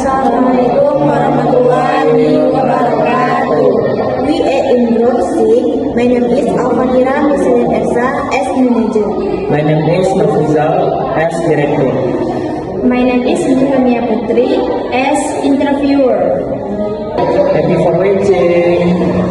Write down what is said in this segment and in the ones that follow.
Assalamualaikum warahmatullahi wabarakatuh. We are in Group 6. My name is Alfanira Muslim Esa as manager. My name is Nafizal as director. My name is Muhamia Putri as interviewer. Thank you for watching.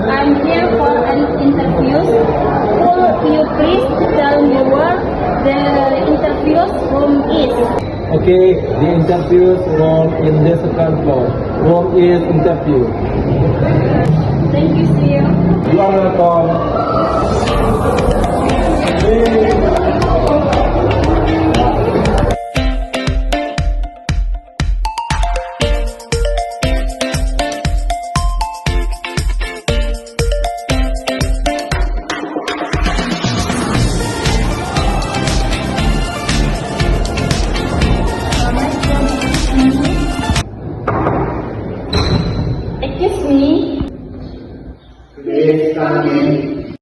I'm here for an interview. Could you please tell me where the interview room is? Okay, the interview room in the second floor. Room is interview. Thank you, sir. You are welcome. Excuse me. Please come in.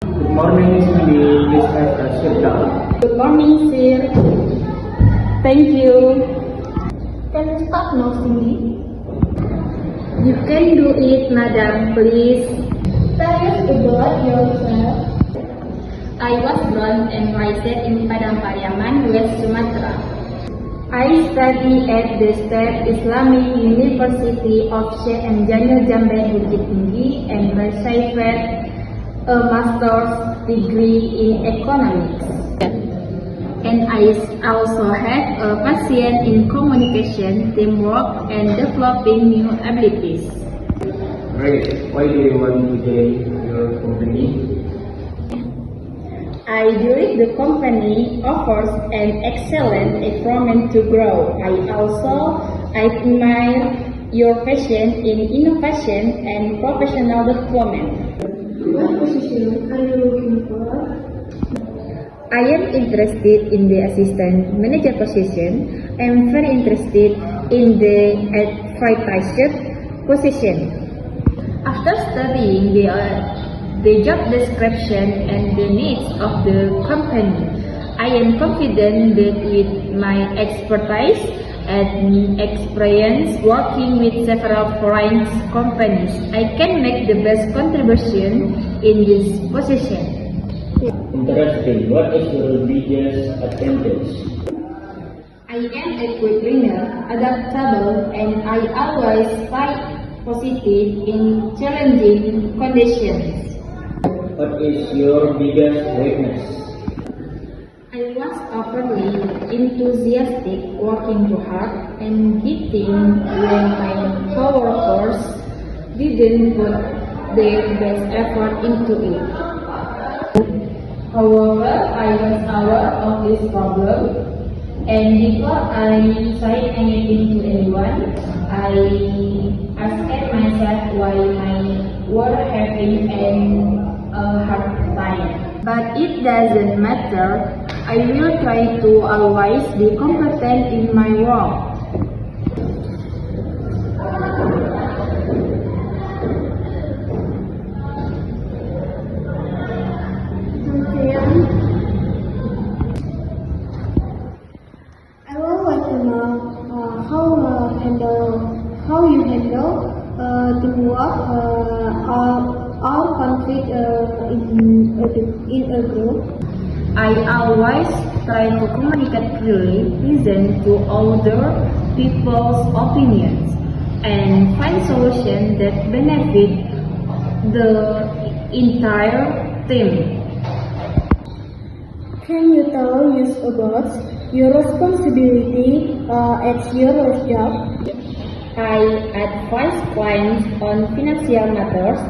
Good morning, Cindy. Please have a sit down. Good morning, sir. Thank you. Can you stop now, Cindy? You can do it, madam, please. Tell us about yourself. I was born and raised in Padang Pariaman, West Sumatra. I study at the State Islamic University of Sheikh Jamil Jambe Bukit Tinggi and received a master's degree in economics. And I also have a passion in communication, teamwork, and developing new abilities. Great. Why do you want to join your company? I believe the company offers an excellent environment to grow. I also admire your passion in innovation and professional development. What position are you looking for? I am interested in the assistant manager position. I am very interested in the advertised position. After studying the job description and the needs of the company, I am confident that with my expertise and experience working with several foreign companies, I can make the best contribution in this position. Interesting. What is your biggest advantage? I am a quick learner, adaptable, and I always stay positive in challenging conditions. What is your biggest weakness? I was overly enthusiastic, working too hard, and giving when my coworkers didn't put their best effort into it. However, I was aware of this problem, and before I say anything to anyone, I asked myself why I were having a hard time. But it doesn't matter. I will try to always be competent in my work. I would like to know how you handle teamwork or conflict in a group. I always try to communicate clearly, listen to other people's opinions, and find solutions that benefit the entire team. Can you tell us about your responsibility at your last job? I advise clients on financial matters.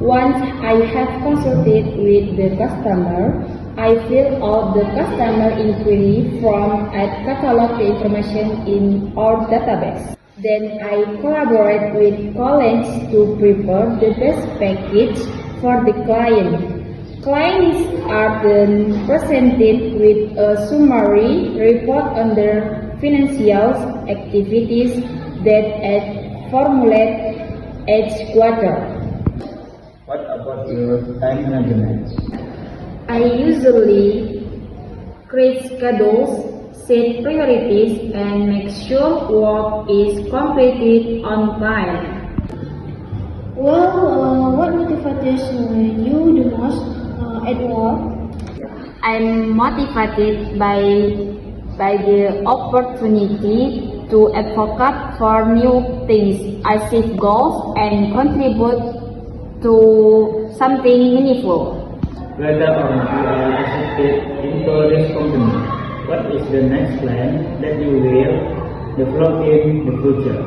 Once I have consulted with the customer, I fill out the customer inquiry form and catalog the information in our database. Then I collaborate with colleagues to prepare the best package for the client. Clients are then presented with a summary report on their financial activities that are formulated each quarter. What about your time management? I usually create schedules, set priorities, and make sure work is completed on time. Well, what motivates you the most at work? I'm motivated by the opportunity to advocate for new things, achieve goals, and contribute to something meaningful. Whether or not you are accepted into this company, what is the next plan that you will develop in the future?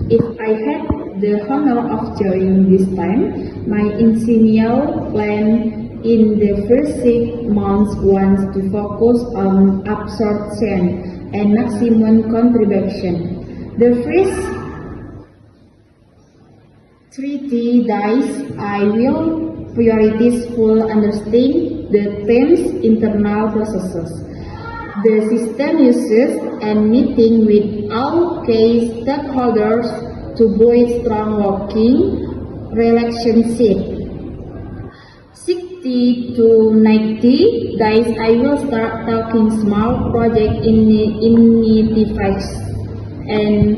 If I had the honor of joining this time, my initial plan in the first 6 months was to focus on absorption and maximum contribution. The first 30 days I will prioritize full understanding the team's internal processes, the system uses, and meeting with all key stakeholders to build strong working relationship. 60 to 90 days I will start taking small project initiatives and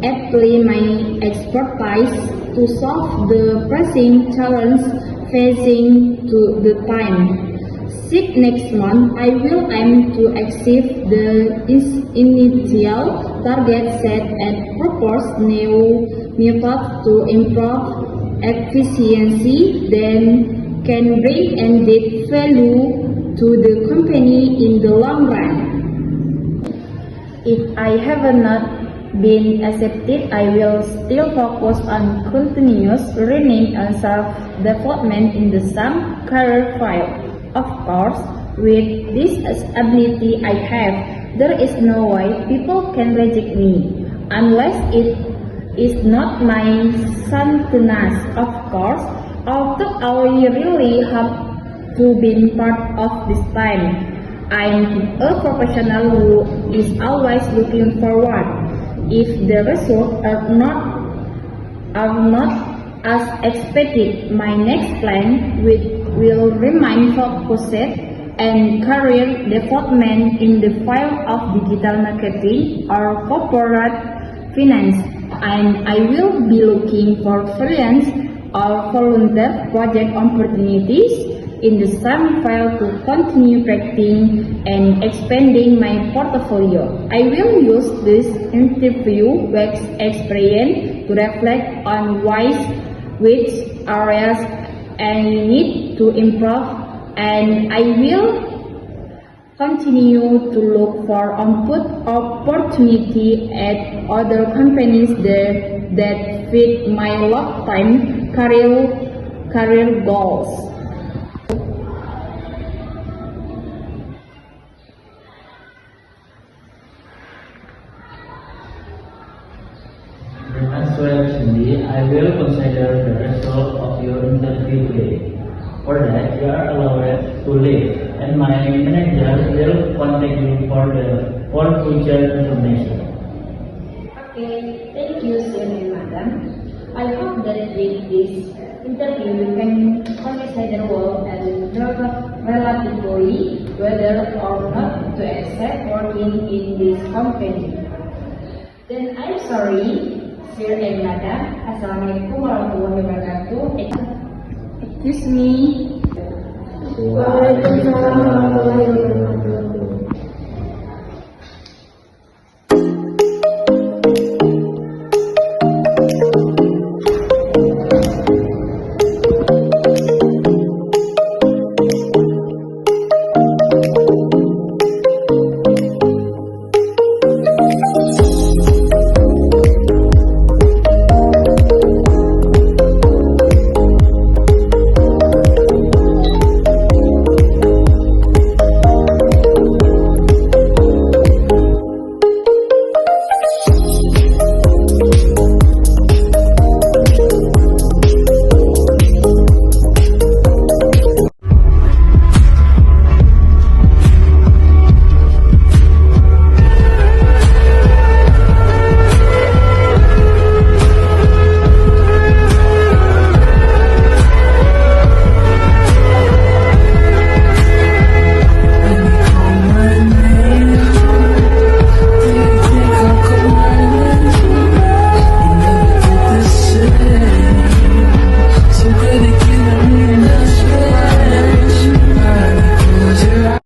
apply my expertise to solve the pressing challenge facing to the time. Next month, I will aim to achieve the initial target set and propose new methods to improve efficiency, then can bring added value to the company in the long run. If I have not been accepted, I will still focus on continuous learning and self-development in the same career field. Of course, with this ability I have, there is no way people can reject me, unless it is not my sentence. Of course, although I really have to be part of this time, I'm a professional who is always looking forward. If the results are not as expected, my next plan will remain focused and career development in the field of digital marketing or corporate finance, and I will be looking for freelance or volunteer project opportunities in the same field to continue practicing and expanding my portfolio. I will use this interview work experience to reflect on which areas I need to improve, and I will continue to look for opportunity at other companies that fit my lifetime career goals. Cindy, I will consider the result of your interview today. For that, you are allowed to leave, and my manager will contact you for future information. Okay, thank you, sir and madam. I hope that with this interview we can consider well and relatively whether or not to accept working in this company. Then I'm sorry, sir and madam. Assalamualaikum warahmatullahi wabarakatuh. Excuse me. Waalaikumsalam warahmatullahi wabarakatuh.